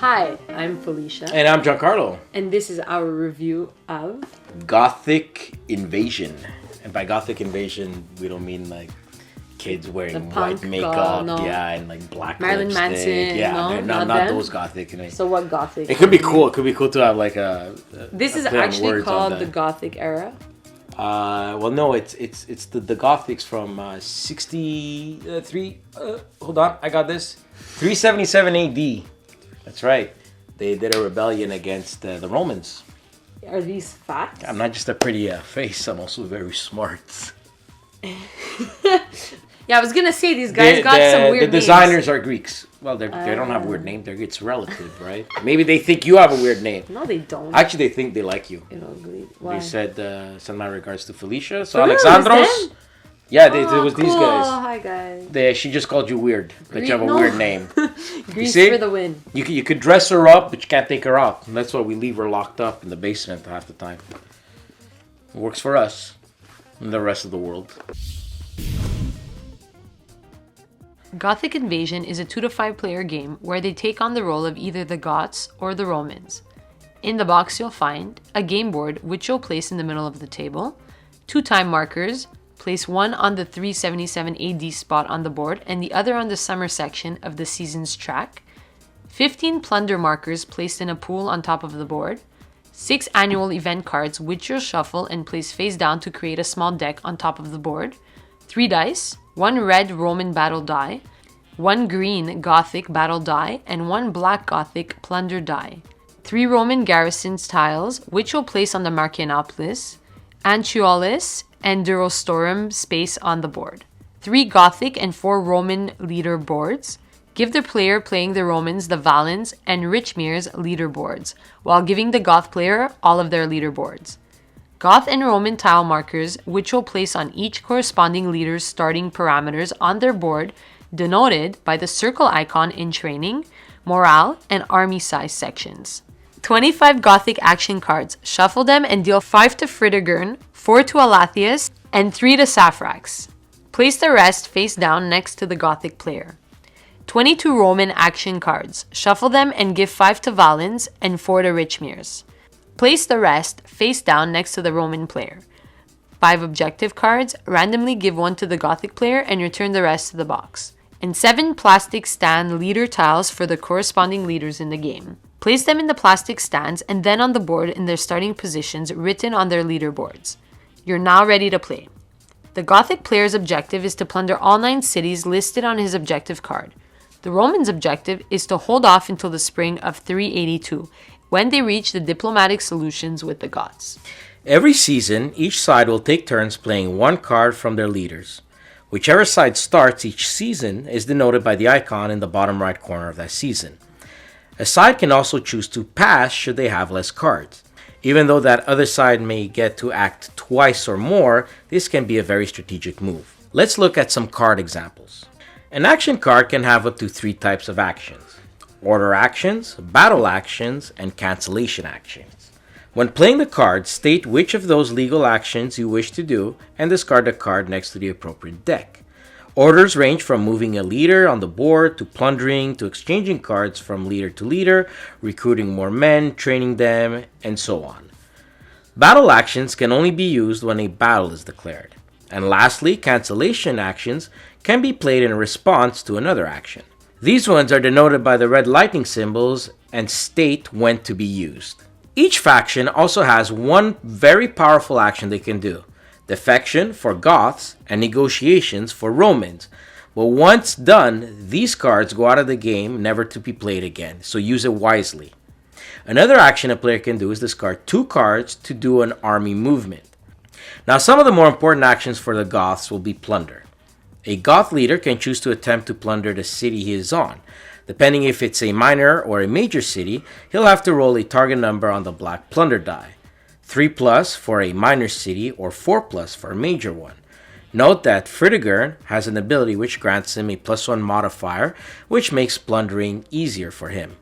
Hi, I'm Felicia. And I'm Giancarlo. And this is our review of Gothic Invasion. And by Gothic Invasion, we don't mean like kids wearing white makeup, no. and like black Marilyn lipstick. Manson, not those Gothic. So what Gothic? It could be cool. It could be cool to have like a This is play on actually words called the Gothic era. Well, no, it's the Gothics from 63. Hold on, I got this. 377 AD. That's right. They did a rebellion against the Romans. Are these facts? I'm not just a pretty face. I'm also very smart. Yeah, I was gonna say these guys got some weird names. The designers are Greeks. Well, they don't have a weird name. It's relative, right? Maybe they think you have a weird name. No, they don't. Actually, they think they like you. Why? They said, send my regards to Felicia. So Alexandros. Yeah, it was these guys. Hi, guys. She just called you weird. That you have a weird name. Greece for the win. You could dress her up, but you can't take her out. And that's why we leave her locked up in the basement half the time. It works for us and the rest of the world. Gothic Invasion is a 2 to 5 player game where they take on the role of either the Goths or the Romans. In the box you'll find a game board which you'll place in the middle of the table, 2 time markers, place one on the 377 AD spot on the board and the other on the summer section of the season's track, 15 plunder markers placed in a pool on top of the board, 6 annual event cards which you'll shuffle and place face down to create a small deck on top of the board, 3 dice, 1 red Roman battle die, 1 green Gothic battle die, and 1 black Gothic plunder die, 3 Roman garrisons tiles which you'll place on the Marcianopolis, Anchiolus, and Durostorum space on the board, 3 Gothic and 4 Roman leader boards. Give the player playing the Romans the Valens and Richmir's leaderboards, while giving the Goth player all of their leaderboards. Goth and Roman tile markers, which will place on each corresponding leader's starting parameters on their board, denoted by the circle icon in training, morale, and army size sections. 25 Gothic action cards. Shuffle them and deal 5 to Fritigern, 4 to Alathius, and 3 to Saphrax. Place the rest face down next to the Gothic player. 22 Roman action cards. Shuffle them and give 5 to Valens and 4 to Richmir's. Place the rest face down next to the Roman player. 5 objective cards. Randomly give 1 to the Gothic player and return the rest to the box. And 7 plastic stand leader tiles for the corresponding leaders in the game. Place them in the plastic stands and then on the board in their starting positions written on their leaderboards. You're now ready to play. The Gothic player's objective is to plunder all 9 cities listed on his objective card. The Roman's objective is to hold off until the spring of 382, when they reach the diplomatic solutions with the Goths. Every season, each side will take turns playing 1 card from their leaders. Whichever side starts each season is denoted by the icon in the bottom right corner of that season. A side can also choose to pass should they have less cards. Even though that other side may get to act twice or more, this can be a very strategic move. Let's look at some card examples. An action card can have up to 3 types of actions: order actions, battle actions, and cancellation actions. When playing the card, state which of those legal actions you wish to do and discard the card next to the appropriate deck. Orders range from moving a leader on the board to plundering to exchanging cards from leader to leader, recruiting more men, training them, and so on. Battle actions can only be used when a battle is declared. And lastly, cancellation actions can be played in response to another action. These ones are denoted by the red lightning symbols and state when to be used. Each faction also has one very powerful action they can do: defection for Goths and negotiations for Romans. But once done, these cards go out of the game, never to be played again, so use it wisely. Another action a player can do is discard 2 cards to do an army movement. Now, some of the more important actions for the Goths will be plunder. A Goth leader can choose to attempt to plunder the city he is on. Depending if it's a minor or a major city, he'll have to roll a target number on the black plunder die. 3+ for a minor city or 4+ for a major one. Note that Fritigern has an ability which grants him a +1 modifier, which makes plundering easier for him.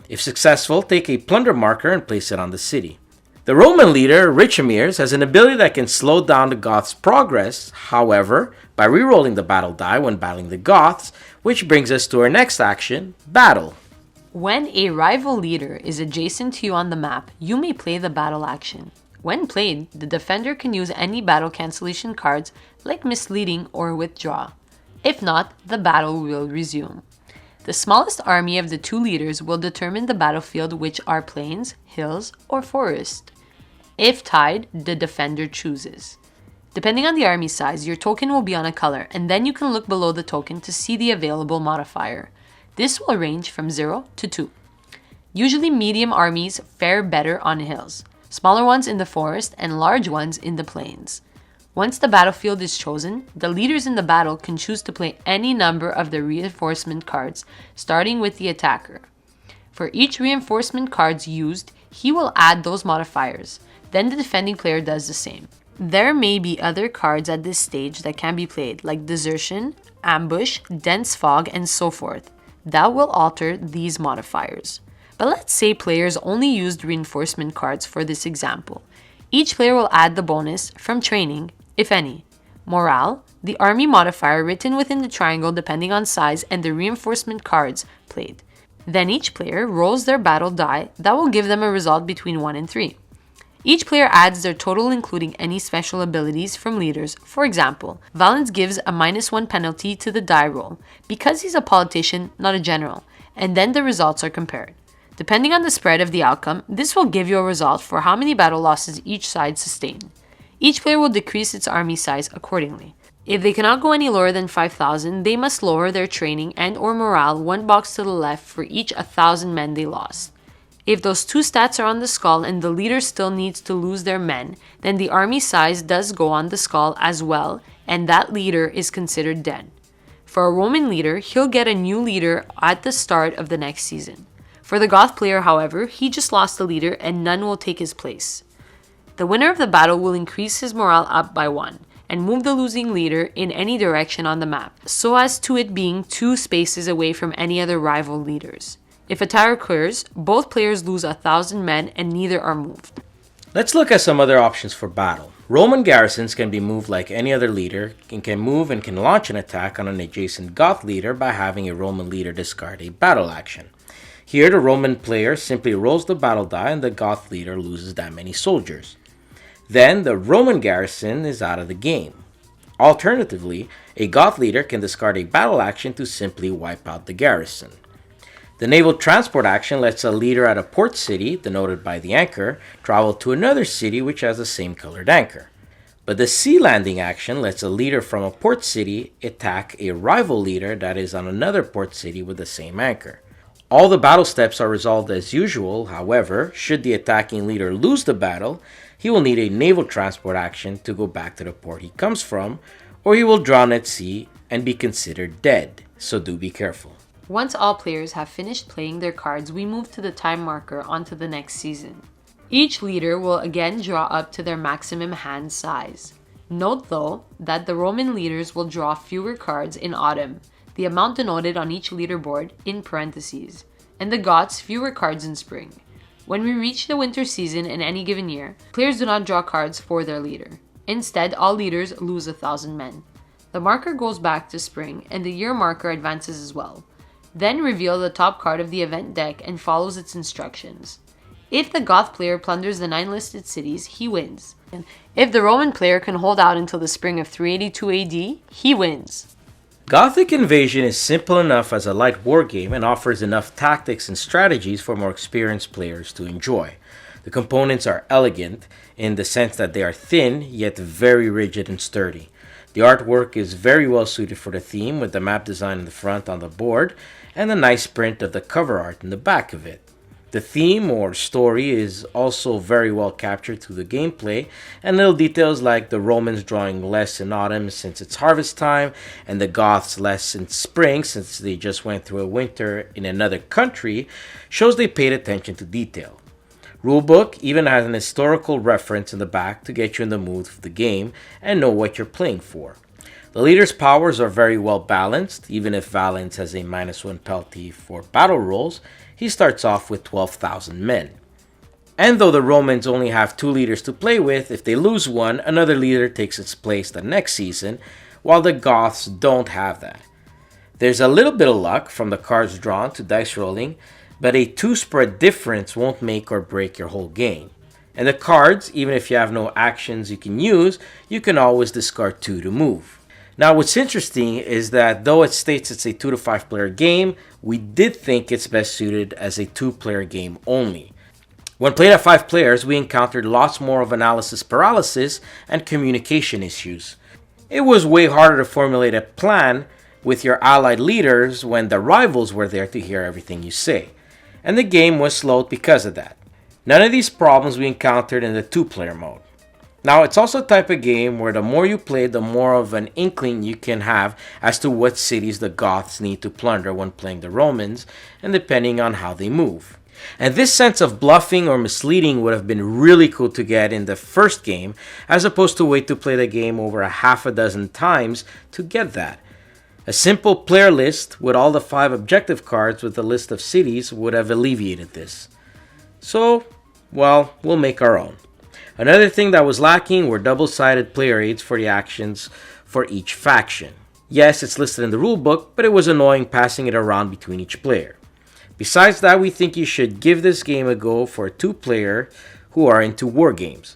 If successful, take a plunder marker and place it on the city. The Roman leader, Richmir's, has an ability that can slow down the Goths' progress, however, by re-rolling the battle die when battling the Goths, which brings us to our next action, battle. When a rival leader is adjacent to you on the map, you may play the battle action. When played, the defender can use any battle cancellation cards like Misleading or Withdraw. If not, the battle will resume. The smallest army of the two leaders will determine the battlefield, which are plains, hills, or forest. If tied, the defender chooses. Depending on the army size, your token will be on a color, and then you can look below the token to see the available modifier. This will range from 0 to 2. Usually medium armies fare better on hills, smaller ones in the forest, and large ones in the plains. Once the battlefield is chosen, the leaders in the battle can choose to play any number of the reinforcement cards, starting with the attacker. For each reinforcement cards used, he will add those modifiers. Then the defending player does the same. There may be other cards at this stage that can be played, like Desertion, Ambush, Dense Fog, and so forth. That will alter these modifiers. But let's say players only used reinforcement cards for this example. Each player will add the bonus from training, if any. Morale, the army modifier written within the triangle depending on size and the reinforcement cards played. Then each player rolls their battle die that will give them a result between 1 and 3. Each player adds their total including any special abilities from leaders. For example, Valens gives a -1 penalty to the die roll because he's a politician, not a general, and then the results are compared. Depending on the spread of the outcome, this will give you a result for how many battle losses each side sustained. Each player will decrease its army size accordingly. If they cannot go any lower than 5,000, they must lower their training and or morale 1 box to the left for each 1,000 men they lost. If those two stats are on the skull and the leader still needs to lose their men, then the army size does go on the skull as well, and that leader is considered dead. For a Roman leader, he'll get a new leader at the start of the next season. For the Goth player, however, he just lost the leader and none will take his place. The winner of the battle will increase his morale up by 1 and move the losing leader in any direction on the map, so as to it being 2 spaces away from any other rival leaders. If a tie occurs, both players lose 1,000 men and neither are moved. Let's look at some other options for battle. Roman garrisons can be moved like any other leader and can move and can launch an attack on an adjacent Goth leader by having a Roman leader discard a battle action. Here, the Roman player simply rolls the battle die and the Goth leader loses that many soldiers. Then, the Roman garrison is out of the game. Alternatively, a Goth leader can discard a battle action to simply wipe out the garrison. The naval transport action lets a leader at a port city, denoted by the anchor, travel to another city which has the same colored anchor. But the sea landing action lets a leader from a port city attack a rival leader that is on another port city with the same anchor. All the battle steps are resolved as usual. However, should the attacking leader lose the battle, he will need a naval transport action to go back to the port he comes from, or he will drown at sea and be considered dead, so do be careful. Once all players have finished playing their cards, we move to the time marker onto the next season. Each leader will again draw up to their maximum hand size. Note though that the Roman leaders will draw fewer cards in autumn, the amount denoted on each leaderboard in parentheses, and the Goths fewer cards in spring. When we reach the winter season in any given year, players do not draw cards for their leader. Instead, all leaders lose 1,000 men. The marker goes back to spring and the year marker advances as well. Then reveal the top card of the event deck and follows its instructions. If the Goth player plunders the 9 listed cities, he wins. If the Roman player can hold out until the spring of 382 AD, he wins. Gothic Invasion is simple enough as a light war game and offers enough tactics and strategies for more experienced players to enjoy. The components are elegant in the sense that they are thin yet very rigid and sturdy. The artwork is very well suited for the theme, with the map design in the front on the board and the nice print of the cover art in the back of it. The theme or story is also very well captured through the gameplay, and little details like the Romans drawing less in autumn since it's harvest time, and the Goths less in spring since they just went through a winter in another country shows they paid attention to detail. Rulebook even has an historical reference in the back to get you in the mood for the game and know what you're playing for. The leader's powers are very well balanced. Even if Valens has a -1 penalty for battle rolls, he starts off with 12,000 men. And though the Romans only have 2 leaders to play with, if they lose one, another leader takes its place the next season, while the Goths don't have that. There's a little bit of luck from the cards drawn to dice rolling, but a 2 spread difference won't make or break your whole game. And the cards, even if you have no actions you can use, you can always discard 2 to move. Now what's interesting is that though it states it's a 2 to 5 player game, we did think it's best suited as a 2 player game only. When played at 5 players, we encountered lots more of analysis paralysis and communication issues. It was way harder to formulate a plan with your allied leaders when the rivals were there to hear everything you say, and the game was slowed because of that. None of these problems we encountered in the 2-player mode. Now, it's also a type of game where the more you play, the more of an inkling you can have as to what cities the Goths need to plunder when playing the Romans, and depending on how they move. And this sense of bluffing or misleading would have been really cool to get in the first game, as opposed to wait to play the game over a half a dozen times to get that. A simple player list with all the 5 objective cards with a list of cities would have alleviated this. So, well, we'll make our own. Another thing that was lacking were double-sided player aids for the actions for each faction. Yes, it's listed in the rulebook, but it was annoying passing it around between each player. Besides that, we think you should give this game a go for a 2-player who are into war games.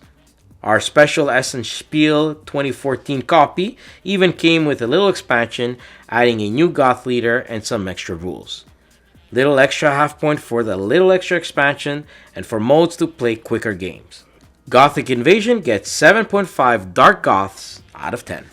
Our special Essen Spiel 2014 copy even came with a little expansion, adding a new Goth leader and some extra rules. Little extra half point for the little extra expansion and for modes to play quicker games. Gothic Invasion gets 7.5 Dark Goths out of 10.